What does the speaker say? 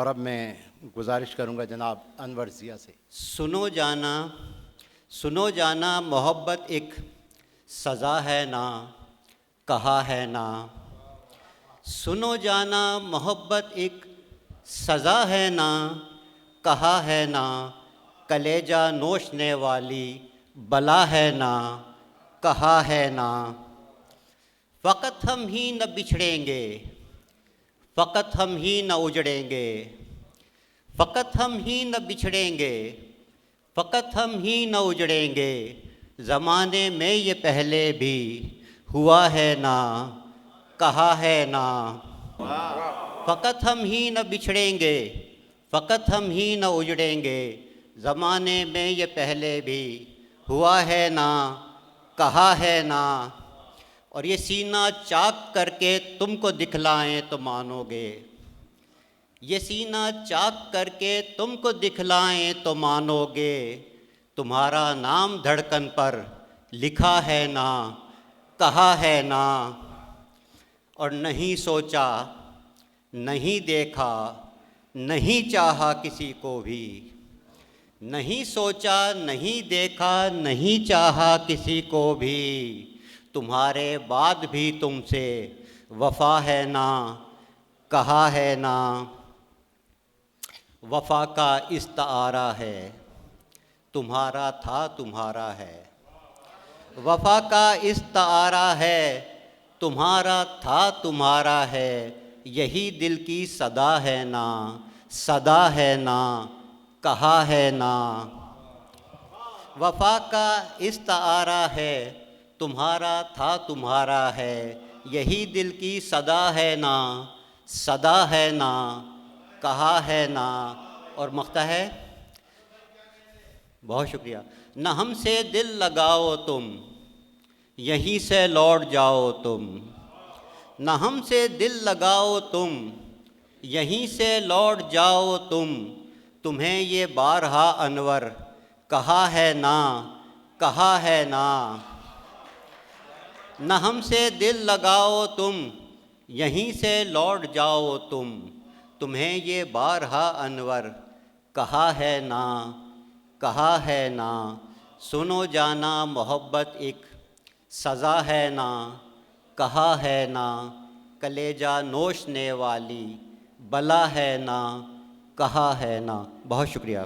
और अब मैं गुजारिश करूंगा जनाब अनवर ज़िया से। सुनो जाना मोहब्बत एक सज़ा है ना, कहा है ना। सुनो जाना मोहब्बत एक सज़ा है ना, कहा है ना। कलेजा नोचने वाली बला है ना, कहा है ना। फ़कत हम ही न बिछड़ेंगे, फ़कत हम ही न उजड़ेंगे, फ़कत हम ही न बिछड़ेंगे, फ़कत हम ही न उजड़ेंगे। ज़माने में ये पहले भी हुआ है ना, कहा है ना। फ़कत हम ही न बिछड़ेंगे, फ़कत हम ही न उजड़ेंगे। ज़माने में ये पहले भी हुआ है ना, कहा है ना। और ये सीना चाक करके तुमको दिखलाएं तो मानोगे, ये सीना चाक करके तुमको दिखलाएं तो मानोगे। तुम्हारा नाम धड़कन पर लिखा है ना, कहा है ना। और नहीं सोचा, नहीं देखा, नहीं चाहा किसी को भी, नहीं सोचा, नहीं देखा, नहीं चाहा किसी को भी। तुम्हारे बाद भी तुमसे वफ़ा है ना, कहा है ना। वफ़ा का इस्तारा है, तुम्हारा था तुम्हारा है। वफ़ा का इस्तारा है, तुम्हारा था तुम्हारा है। यही दिल की सदा है ना, सदा है ना, कहा है ना। वफ़ा का इस्तारा है, तुम्हारा था तुम्हारा है। यही दिल की सदा है ना, सदा है ना, कहा है ना। और मख्ता है, बहुत शुक्रिया। न हमसे दिल लगाओ तुम, यहीं से लौट जाओ तुम। न हमसे दिल लगाओ तुम, यहीं से लौट जाओ तुम। तुम्हें ये बारहा अनवर कहा है ना, कहा है ना। न हमसे दिल लगाओ तुम, यहीं से लौट जाओ तुम। तुम्हें ये बारहा अनवर कहा है ना, कहा है ना। सुनो जाना मोहब्बत एक सज़ा है ना, कहा है ना। कलेजा नोचने वाली बला है ना, कहा है ना। बहुत शुक्रिया।